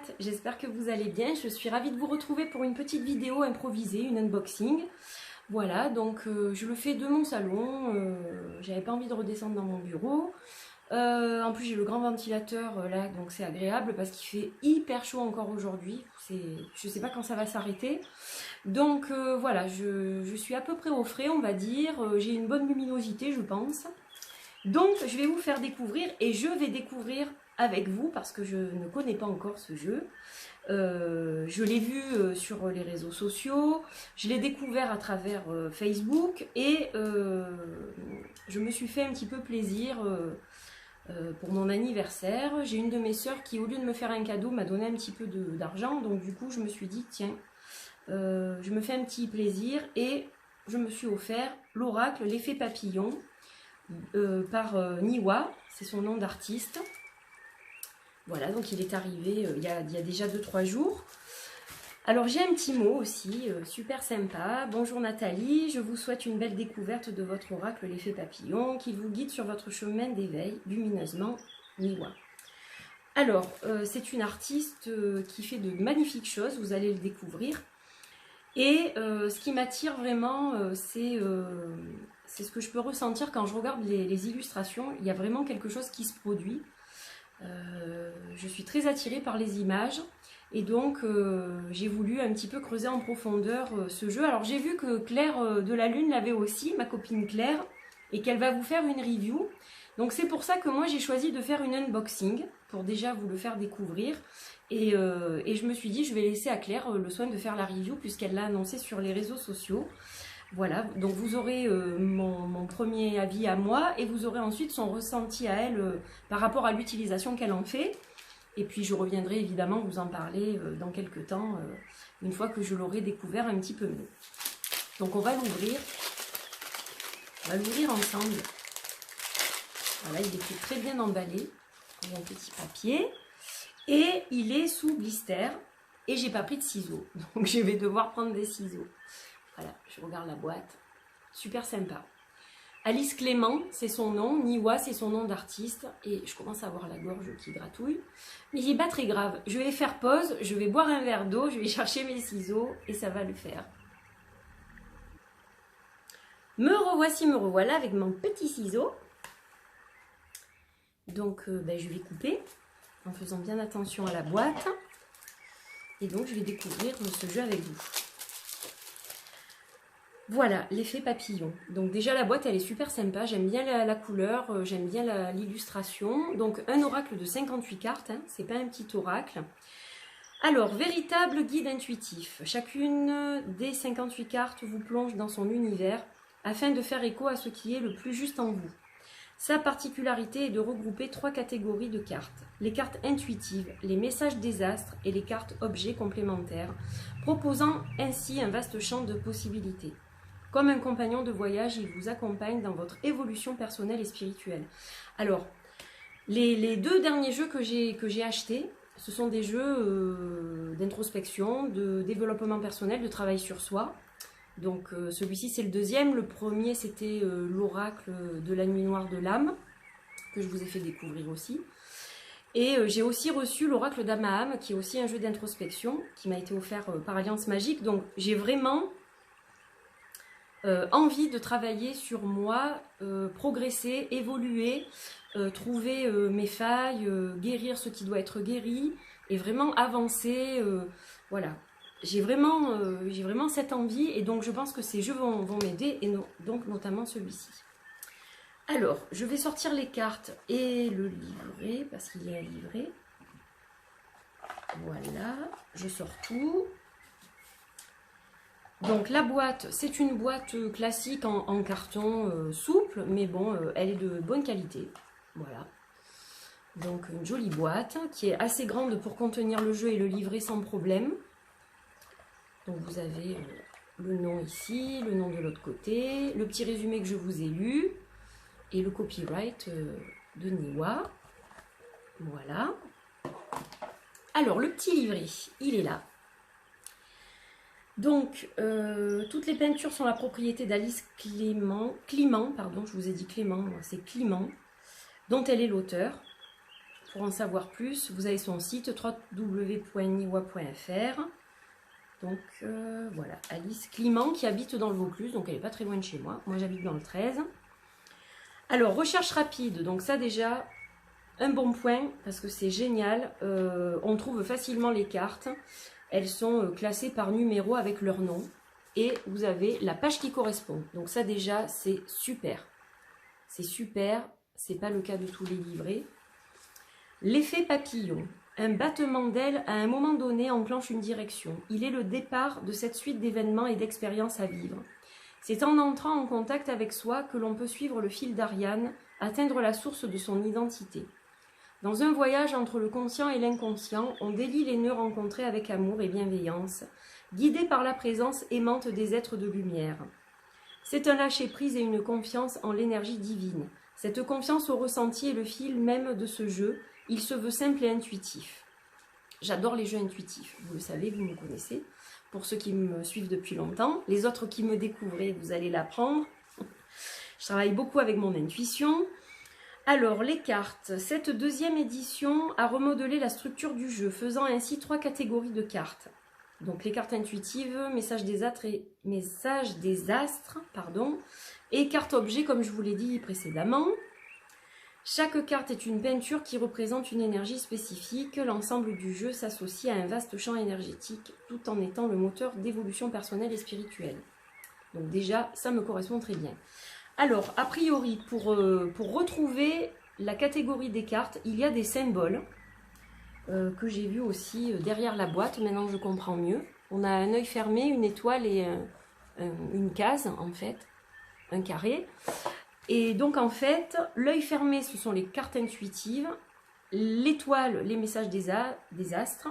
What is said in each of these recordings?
chouettes, j'espère que vous allez bien. Je suis ravie de vous retrouver pour une petite vidéo improvisée, une unboxing. Voilà, donc je le fais de mon salon, j'avais pas envie de redescendre dans mon bureau. En plus j'ai le grand ventilateur là, donc c'est agréable parce qu'il fait hyper chaud encore aujourd'hui. Je sais pas quand ça va s'arrêter. Donc voilà, je suis à peu près au frais on va dire, j'ai une bonne luminosité je pense. Donc je vais vous faire découvrir et je vais découvrir avec vous parce que je ne connais pas encore ce jeu. Je l'ai vu sur les réseaux sociaux, je l'ai découvert à travers Facebook et je me suis fait un petit peu plaisir pour mon anniversaire. J'ai une de mes sœurs qui, au lieu de me faire un cadeau, m'a donné un petit peu d'argent, donc du coup je me suis dit tiens, je me fais un petit plaisir et je me suis offert l'oracle l'effet papillon par Niwa, c'est son nom d'artiste. Voilà, donc il est arrivé il y a déjà 2-3 jours. Alors j'ai un petit mot aussi, super sympa. Bonjour Nathalie, je vous souhaite une belle découverte de votre oracle l'effet papillon qui vous guide sur votre chemin d'éveil, lumineusement, Niwa. Alors, c'est une artiste qui fait de magnifiques choses, vous allez le découvrir. Et ce qui m'attire vraiment, c'est ce que je peux ressentir quand je regarde les illustrations. Il y a vraiment quelque chose qui se produit. Je suis très attirée par les images et donc j'ai voulu un petit peu creuser en profondeur ce jeu. Alors j'ai vu que Claire de la Lune l'avait aussi, ma copine Claire, et qu'elle va vous faire une review. Donc c'est pour ça que moi j'ai choisi de faire une unboxing pour déjà vous le faire découvrir. Et je me suis dit je vais laisser à Claire le soin de faire la review puisqu'elle l'a annoncé sur les réseaux sociaux. Voilà, donc vous aurez mon premier avis à moi et vous aurez ensuite son ressenti à elle par rapport à l'utilisation qu'elle en fait. Et puis je reviendrai évidemment vous en parler dans quelques temps, une fois que je l'aurai découvert un petit peu mieux. Donc on va l'ouvrir ensemble. Voilà, il est très bien emballé, il y a un petit papier et il est sous blister et j'ai pas pris de ciseaux, donc je vais devoir prendre des ciseaux. Voilà, je regarde la boîte. Super sympa. Alice Clément, c'est son nom. Niwa, c'est son nom d'artiste. Et je commence à avoir la gorge qui gratouille. Mais j'ai pas très grave. Je vais faire pause, je vais boire un verre d'eau, je vais chercher mes ciseaux et ça va le faire. Me revoici, me revoilà avec mon petit ciseau. Donc, je vais couper en faisant bien attention à la boîte. Et donc, je vais découvrir ce jeu avec vous. Voilà, l'effet papillon. Donc déjà la boîte elle est super sympa, j'aime bien la couleur, j'aime bien l'illustration. Donc un oracle de 58 cartes, hein, c'est pas un petit oracle. Alors, véritable guide intuitif. Chacune des 58 cartes vous plonge dans son univers afin de faire écho à ce qui est le plus juste en vous. Sa particularité est de regrouper 3 catégories de cartes. Les cartes intuitives, les messages des astres et les cartes objets complémentaires, proposant ainsi un vaste champ de possibilités. Comme un compagnon de voyage, il vous accompagne dans votre évolution personnelle et spirituelle. Alors, les 2 derniers jeux que j'ai achetés, ce sont des jeux d'introspection, de développement personnel, de travail sur soi. Donc celui-ci c'est le deuxième, le premier c'était l'oracle de la nuit noire de l'âme, que je vous ai fait découvrir aussi. Et j'ai aussi reçu l'oracle d'Amaham, qui est aussi un jeu d'introspection, qui m'a été offert par Alliance Magique. Donc j'ai vraiment envie de travailler sur moi, progresser, évoluer, trouver mes failles, guérir ce qui doit être guéri et vraiment avancer. Voilà, j'ai vraiment cette envie et donc je pense que ces jeux vont m'aider et donc notamment celui-ci. Alors, je vais sortir les cartes et le livret parce qu'il est un livret. Voilà, je sors tout. Donc la boîte, c'est une boîte classique en carton souple, mais bon, elle est de bonne qualité. Voilà. Donc une jolie boîte qui est assez grande pour contenir le jeu et le livret sans problème. Donc vous avez le nom ici, le nom de l'autre côté, le petit résumé que je vous ai lu et le copyright de Niwa. Voilà. Alors le petit livret, il est là. Donc, toutes les peintures sont la propriété d'Alice Clément, pardon, je vous ai dit Clément, c'est Clément, dont elle est l'auteur. pour en savoir plus, vous avez son site www.niwa.fr. Donc voilà, Alice Climent qui habite dans le Vaucluse, donc elle n'est pas très loin de chez moi. Moi j'habite dans le 13. Alors, recherche rapide, donc ça déjà, un bon point, parce que c'est génial. On trouve facilement les cartes. Elles sont classées par numéro avec leur nom. Et vous avez la page qui correspond. Donc ça déjà, c'est super. C'est super, c'est pas le cas de tous les livrets. L'effet papillon. Un battement d'aile à un moment donné enclenche une direction. Il est le départ de cette suite d'événements et d'expériences à vivre. C'est en entrant en contact avec soi que l'on peut suivre le fil d'Ariane, atteindre la source de son identité. Dans un voyage entre le conscient et l'inconscient, on délie les nœuds rencontrés avec amour et bienveillance, guidés par la présence aimante des êtres de lumière. C'est un lâcher-prise et une confiance en l'énergie divine. Cette confiance au ressenti est le fil même de ce jeu. Il se veut simple et intuitif. J'adore les jeux intuitifs, vous le savez, vous me connaissez. Pour ceux qui me suivent depuis longtemps, les autres qui me découvrez, vous allez l'apprendre. Je travaille beaucoup avec mon intuition. Alors, les cartes. Cette deuxième édition a remodelé la structure du jeu, faisant ainsi 3 catégories de cartes. Donc, les cartes intuitives, messages des astres, et cartes objets, comme je vous l'ai dit précédemment. Chaque carte est une peinture qui représente une énergie spécifique. L'ensemble du jeu s'associe à un vaste champ énergétique, tout en étant le moteur d'évolution personnelle et spirituelle. Donc déjà, ça me correspond très bien. Alors, a priori, pour retrouver la catégorie des cartes, il y a des symboles que j'ai vus aussi derrière la boîte. Maintenant, je comprends mieux. On a un œil fermé, une étoile et une case, en fait, un carré. Et donc, en fait, l'œil fermé, ce sont les cartes intuitives. L'étoile, les messages des astres.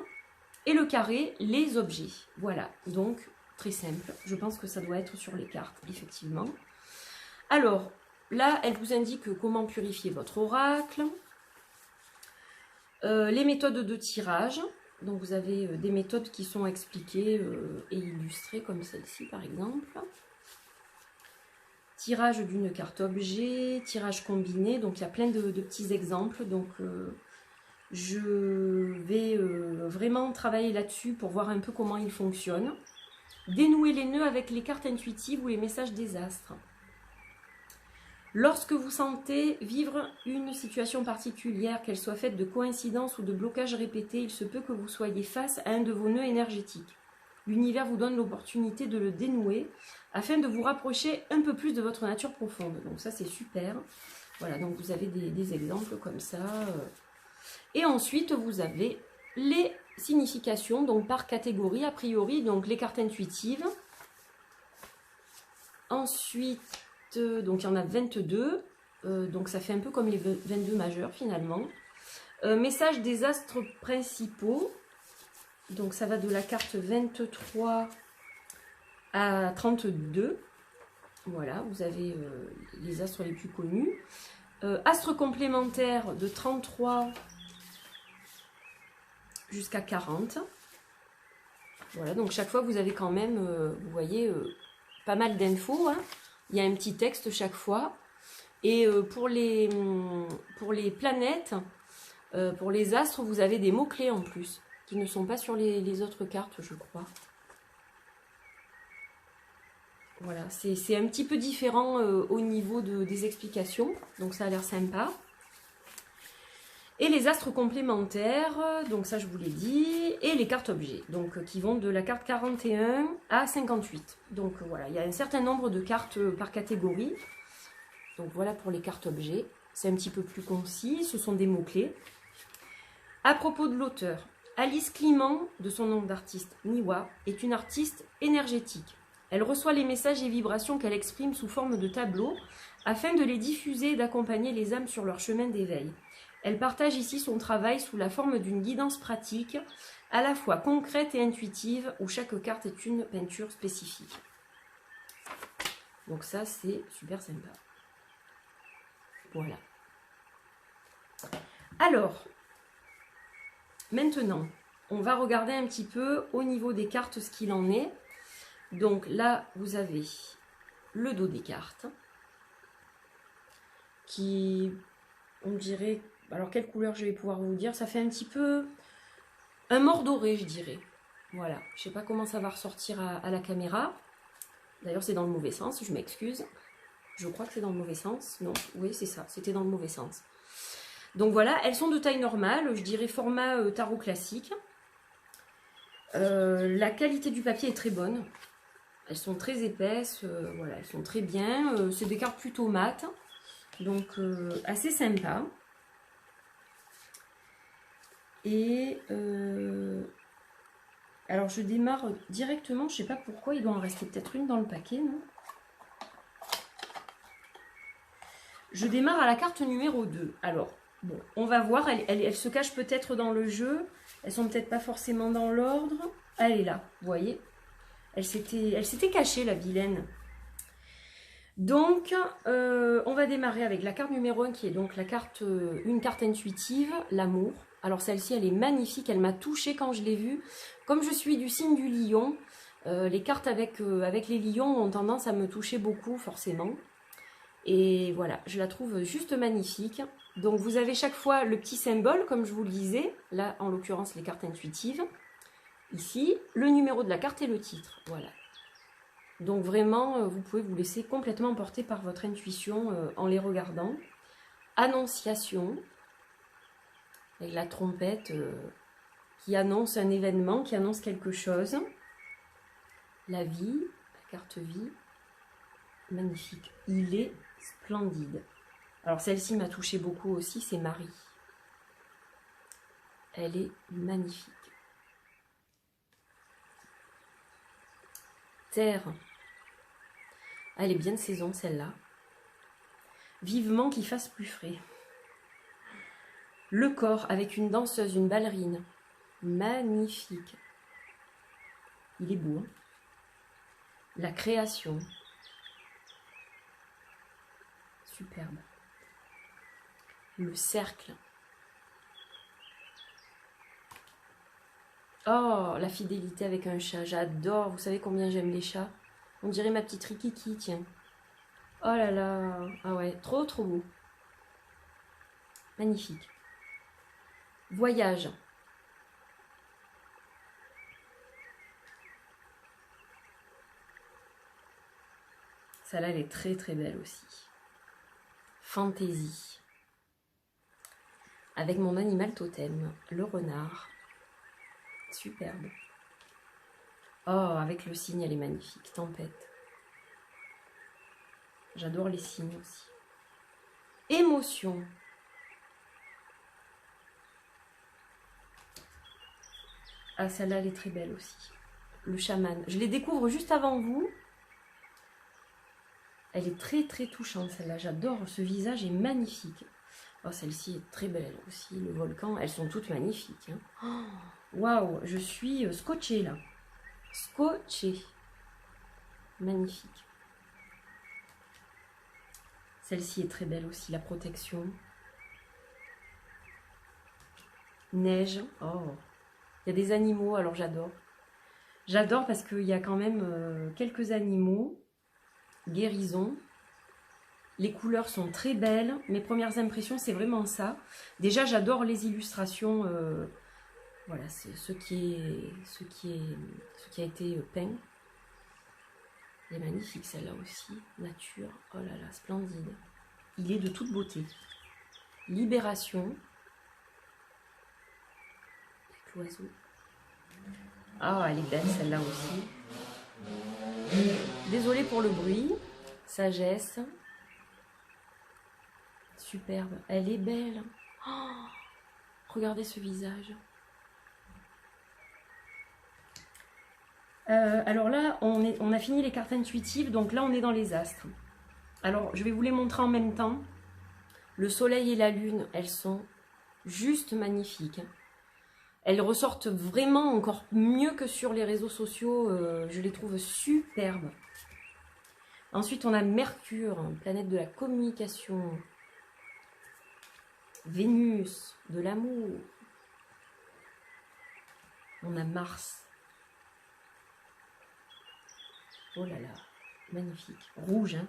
Et le carré, les objets. Voilà, donc, très simple. Je pense que ça doit être sur les cartes, effectivement. Alors, là, elle vous indique comment purifier votre oracle. Les méthodes de tirage. Donc, vous avez des méthodes qui sont expliquées et illustrées, comme celle-ci, par exemple. Tirage d'une carte objet, tirage combiné. Donc, il y a plein de petits exemples. Donc, je vais vraiment travailler là-dessus pour voir un peu comment il fonctionne. Dénouer les nœuds avec les cartes intuitives ou les messages des astres. Lorsque vous sentez vivre une situation particulière, qu'elle soit faite de coïncidences ou de blocages répétés, il se peut que vous soyez face à un de vos nœuds énergétiques. L'univers vous donne l'opportunité de le dénouer afin de vous rapprocher un peu plus de votre nature profonde. Donc ça, c'est super. Voilà, donc vous avez des exemples comme ça. Et ensuite, vous avez les significations, donc par catégorie, a priori, donc les cartes intuitives. Ensuite, donc il y en a 22, donc ça fait un peu comme les 22 majeurs finalement. Message des astres principaux, donc ça va de la carte 23 à 32. Voilà, vous avez les astres les plus connus. Astres complémentaires de 33 jusqu'à 40. Voilà, donc chaque fois vous avez quand même, vous voyez, pas mal d'infos, hein. Il y a un petit texte chaque fois. Et pour les planètes, pour les astres, vous avez des mots-clés en plus, qui ne sont pas sur les autres cartes, je crois. Voilà, c'est un petit peu différent au niveau des explications, donc ça a l'air sympa. Et les astres complémentaires, donc ça je vous l'ai dit, et les cartes objets, donc qui vont de la carte 41 à 58. Donc voilà, il y a un certain nombre de cartes par catégorie. Donc voilà pour les cartes objets, c'est un petit peu plus concis, ce sont des mots-clés. À propos de l'auteur, Alice Climent, de son nom d'artiste Niwa, est une artiste énergétique. Elle reçoit les messages et vibrations qu'elle exprime sous forme de tableaux afin de les diffuser et d'accompagner les âmes sur leur chemin d'éveil. Elle partage ici son travail sous la forme d'une guidance pratique, à la fois concrète et intuitive, où chaque carte est une peinture spécifique. Donc ça, c'est super sympa. Voilà. Alors, maintenant, on va regarder un petit peu au niveau des cartes ce qu'il en est. Donc là, vous avez le dos des cartes, qui, on dirait, Alors, quelle couleur je vais pouvoir vous dire? Ça fait un petit peu un mort doré, je dirais. Voilà, je sais pas comment ça va ressortir à la caméra. D'ailleurs, c'est dans le mauvais sens, je m'excuse. Je crois que c'est dans le mauvais sens. Non, oui, c'est ça, c'était dans le mauvais sens. Donc voilà, elles sont de taille normale, je dirais format tarot classique. La qualité du papier est très bonne. Elles sont très épaisses, voilà, elles sont très bien. C'est des cartes plutôt mates, donc assez sympa. Et alors je démarre directement, je sais pas pourquoi, il doit en rester peut-être une dans le paquet, non? Je démarre à la carte numéro 2. Alors, bon, on va voir, elle se cache peut-être dans le jeu. Elles sont peut-être pas forcément dans l'ordre. Elle est là, vous voyez. Elle s'était cachée, la vilaine. Donc, on va démarrer avec la carte numéro 1, qui est donc la carte, une carte intuitive, l'amour. Alors celle-ci, elle est magnifique, elle m'a touchée quand je l'ai vue. Comme je suis du signe du lion, les cartes avec les lions ont tendance à me toucher beaucoup, forcément. Et voilà, je la trouve juste magnifique. Donc vous avez chaque fois le petit symbole, comme je vous le disais. Là, en l'occurrence, les cartes intuitives. Ici, le numéro de la carte et le titre. Voilà. Donc vraiment, vous pouvez vous laisser complètement porter par votre intuition en les regardant. Annonciation, avec la trompette qui annonce un événement, qui annonce quelque chose. La vie, la carte vie, magnifique. Il est splendide. Alors celle-ci m'a touché beaucoup aussi, c'est Marie. Elle est magnifique. Terre. Elle est bien de saison celle-là. Vivement qu'il fasse plus frais. Le corps avec une danseuse, une ballerine. Magnifique. Il est beau. Hein? La création. Superbe. Le cercle. Oh, la fidélité avec un chat. J'adore. Vous savez combien j'aime les chats? On dirait ma petite Rikiki, tiens. Oh là là. Ah ouais, trop trop beau. Magnifique. Voyage. Celle-là, elle est très très belle aussi. Fantaisie. Avec mon animal totem, le renard. Superbe. Oh, avec le signe, elle est magnifique. Tempête. J'adore les signes aussi. Émotion. Ah, celle-là, elle est très belle aussi. Le chaman. Je les découvre juste avant vous. Elle est très très touchante, celle-là. J'adore. Ce visage est magnifique. Oh, celle-ci est très belle aussi. Le volcan, elles sont toutes magnifiques. Waouh, je suis scotchée là. Scotchée. Magnifique. Celle-ci est très belle aussi. La protection. Neige. Oh. Il y a des animaux, alors j'adore. J'adore parce qu'il y a quand même quelques animaux. Guérison. Les couleurs sont très belles. Mes premières impressions, c'est vraiment ça. Déjà, j'adore les illustrations. Voilà, c'est ce qui a été peint. Elle est magnifique, celle-là aussi. Nature. Oh là là, splendide. Il est de toute beauté. Libération. Avec l'oiseau. Ah, elle est belle, celle-là aussi. Désolée pour le bruit. Sagesse. Superbe. Elle est belle. Oh, regardez ce visage. Alors là, on a fini les cartes intuitives. Donc là, on est dans les astres. Alors, je vais vous les montrer en même temps. Le soleil et la lune, elles sont juste magnifiques. Elles ressortent vraiment encore mieux que sur les réseaux sociaux. Je les trouve superbes. Ensuite, on a Mercure, planète de la communication. Vénus, de l'amour. On a Mars. Oh là là, magnifique. Rouge, hein.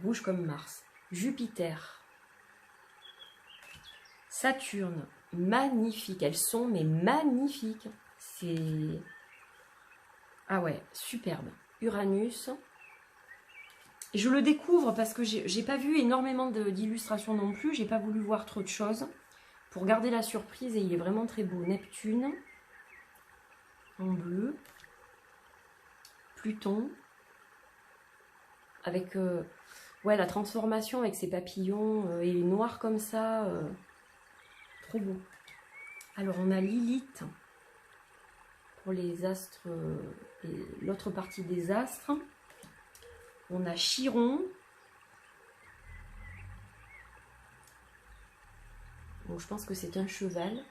Rouge comme Mars. Jupiter. Saturne, magnifique. Elles sont mais magnifiques. C'est... Ah ouais, superbe. Uranus. Je le découvre parce que j'ai pas vu énormément d'illustrations non plus. J'ai pas voulu voir trop de choses pour garder la surprise et il est vraiment très beau. Neptune en bleu. Pluton avec ouais, la transformation avec ses papillons et noir comme ça. Trop beau. Alors on a Lilith pour les astres et l'autre partie des astres. On a Chiron. Donc je pense que c'est un cheval.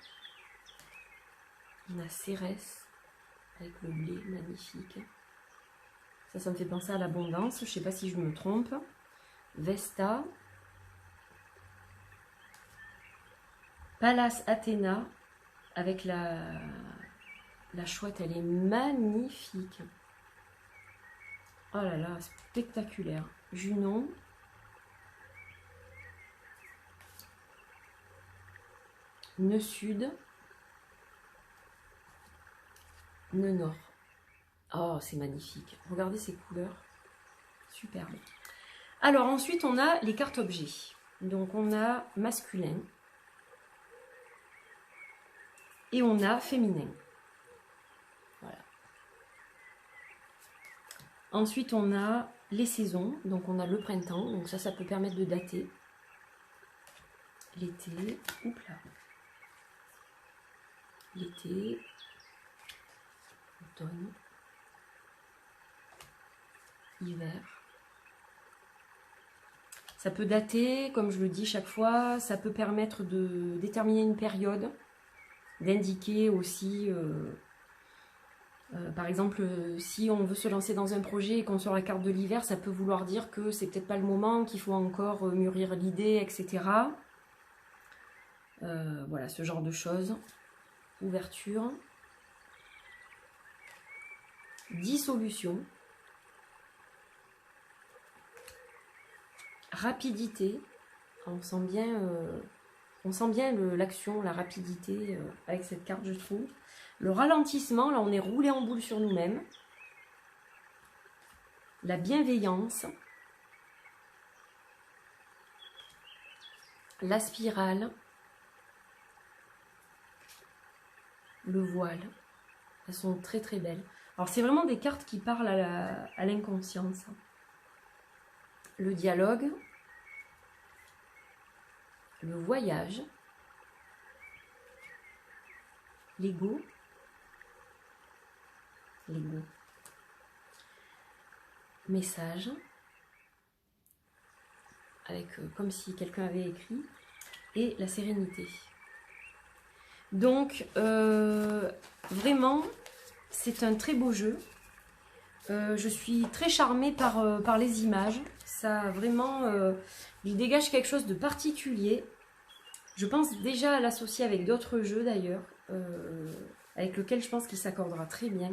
On a Cérès avec le blé magnifique. Ça me fait penser à l'abondance. Je ne sais pas si je me trompe. Vesta. Pallas Athéna avec la chouette. Elle est magnifique. Oh là là, spectaculaire. Junon. Nœud sud. Nœud nord. Oh, c'est magnifique. Regardez ces couleurs. Superbe. Alors ensuite, on a les cartes objets. Donc on a masculin. Et on a féminin. Voilà. Ensuite, on a les saisons. Donc on a le printemps. Donc ça peut permettre de dater. L'été. Oups là. L'été. Automne. Hiver. Ça peut dater, comme je le dis chaque fois, ça peut permettre de déterminer une période, d'indiquer aussi, par exemple, si on veut se lancer dans un projet et qu'on sort la carte de l'hiver, ça peut vouloir dire que c'est peut-être pas le moment, qu'il faut encore mûrir l'idée, etc. Voilà, ce genre de choses. Ouverture. Dissolution. Rapidité, on sent bien l'action, la rapidité avec cette carte, je trouve. Le ralentissement, là on est roulé en boule sur nous-mêmes. La bienveillance. La spirale. Le voile. Elles sont très très belles. Alors c'est vraiment des cartes qui parlent à l'inconscience. Le dialogue, le voyage, l'ego, message, avec comme si quelqu'un avait écrit, et la sérénité. Donc, vraiment, c'est un très beau jeu. Je suis très charmée par les images. Ça vraiment, il dégage quelque chose de particulier. Je pense déjà à l'associer avec d'autres jeux d'ailleurs, avec lequel je pense qu'il s'accordera très bien.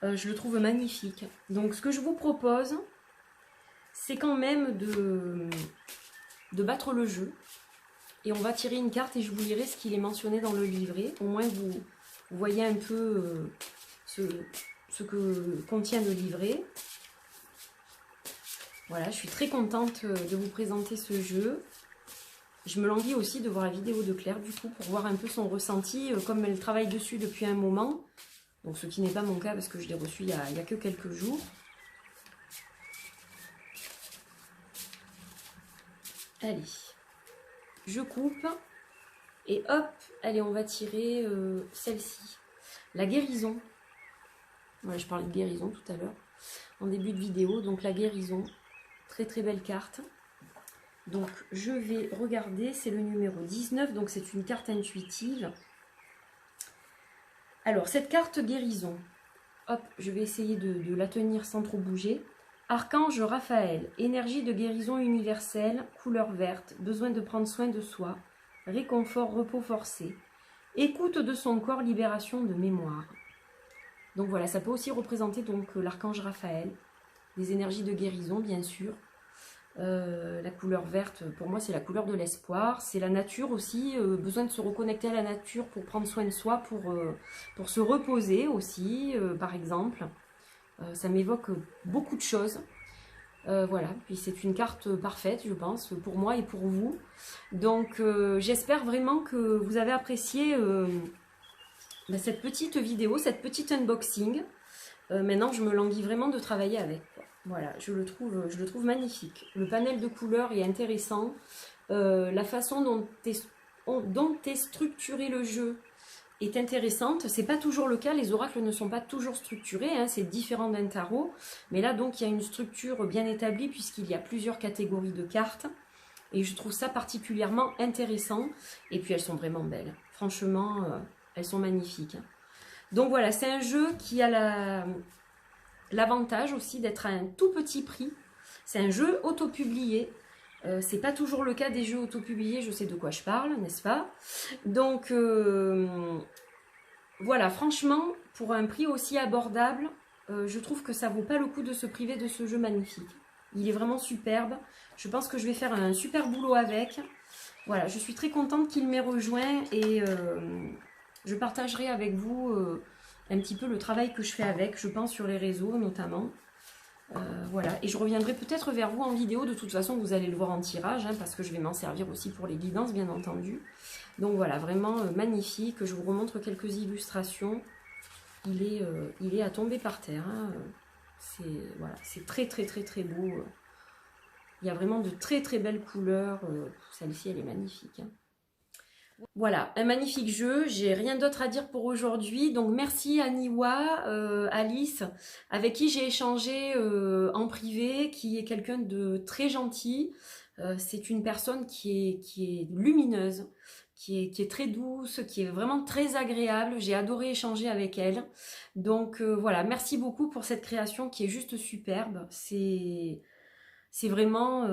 Je le trouve magnifique. Donc ce que je vous propose, c'est quand même de battre le jeu. Et on va tirer une carte et je vous lirai ce qu'il est mentionné dans le livret. Au moins vous voyez un peu ce que contient le livret. Voilà, je suis très contente de vous présenter ce jeu. Je me languis aussi de voir la vidéo de Claire, du coup, pour voir un peu son ressenti, comme elle travaille dessus depuis un moment. Donc, ce qui n'est pas mon cas, parce que je l'ai reçu il y a que quelques jours. Allez, je coupe. Et hop, allez, on va tirer celle-ci. La guérison. Ouais, je parlais de guérison tout à l'heure, en début de vidéo. Donc, la guérison. Très très belle carte. Donc je vais regarder, c'est le numéro 19, donc c'est une carte intuitive. Alors cette carte guérison, hop, je vais essayer de la tenir sans trop bouger. Archange Raphaël, énergie de guérison universelle, couleur verte, besoin de prendre soin de soi, réconfort, repos forcé, écoute de son corps, libération de mémoire. Donc voilà, ça peut aussi représenter donc l'archange Raphaël. Des énergies de guérison, bien sûr. La couleur verte, pour moi, c'est la couleur de l'espoir. C'est la nature aussi, besoin de se reconnecter à la nature pour prendre soin de soi, pour se reposer aussi, par exemple. Ça m'évoque beaucoup de choses. Voilà, puis c'est une carte parfaite, je pense, pour moi et pour vous. Donc, j'espère vraiment que vous avez apprécié cette petite vidéo, cette petite unboxing. Maintenant, je me languis vraiment de travailler avec. Voilà, je le trouve magnifique. Le panel de couleurs est intéressant. La façon dont est structuré le jeu est intéressante. C'est pas toujours le cas, les oracles ne sont pas toujours structurés, hein, c'est différent d'un tarot. Mais là, donc, il y a une structure bien établie puisqu'il y a plusieurs catégories de cartes. Et je trouve ça particulièrement intéressant. Et puis, elles sont vraiment belles. Franchement, elles sont magnifiques. Donc voilà, c'est un jeu qui a l'avantage aussi d'être à un tout petit prix. C'est un jeu auto-publié. C'est pas toujours le cas des jeux auto-publiés, je sais de quoi je parle, n'est-ce pas? Donc voilà, franchement, pour un prix aussi abordable, je trouve que ça vaut pas le coup de se priver de ce jeu magnifique. Il est vraiment superbe. Je pense que je vais faire un super boulot avec. Voilà, je suis très contente qu'il m'ait rejoint et je partagerai avec vous un petit peu le travail que je fais avec, je pense, sur les réseaux notamment. Voilà, et je reviendrai peut-être vers vous en vidéo, de toute façon vous allez le voir en tirage, hein, parce que je vais m'en servir aussi pour les guidances bien entendu. Donc voilà, vraiment magnifique, je vous remontre quelques illustrations, il est à tomber par terre, hein. Voilà, c'est très très très très beau, il y a vraiment de très très belles couleurs, celle-ci elle est magnifique, hein. Voilà, un magnifique jeu, j'ai rien d'autre à dire pour aujourd'hui, donc merci à Niwa, Alice, avec qui j'ai échangé en privé, qui est quelqu'un de très gentil, c'est une personne qui est lumineuse, qui est très douce, qui est vraiment très agréable, j'ai adoré échanger avec elle, donc voilà, merci beaucoup pour cette création qui est juste superbe, c'est vraiment,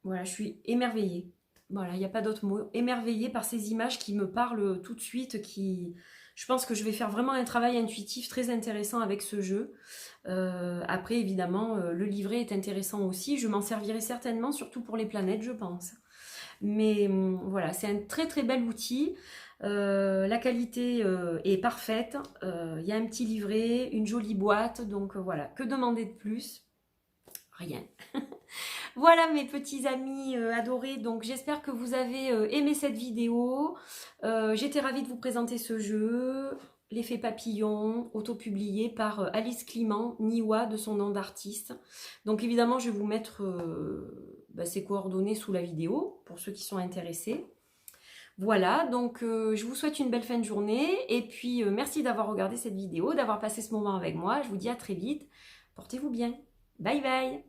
voilà, je suis émerveillée. Voilà, il n'y a pas d'autre mot. Émerveillée par ces images qui me parlent tout de suite, je pense que je vais faire vraiment un travail intuitif très intéressant avec ce jeu. Après, évidemment, le livret est intéressant aussi. Je m'en servirai certainement, surtout pour les planètes, je pense. Mais voilà, c'est un très très bel outil. La qualité est parfaite. Il y a un petit livret, une jolie boîte. Donc voilà, que demander de plus? Rien. Voilà mes petits amis adorés, donc j'espère que vous avez aimé cette vidéo. J'étais ravie de vous présenter ce jeu, l'effet papillon, auto-publié par Alice Climent, Niwa de son nom d'artiste. Donc évidemment je vais vous mettre ses coordonnées sous la vidéo pour ceux qui sont intéressés. Voilà, donc je vous souhaite une belle fin de journée et puis merci d'avoir regardé cette vidéo, d'avoir passé ce moment avec moi. Je vous dis à très vite, portez-vous bien, bye bye.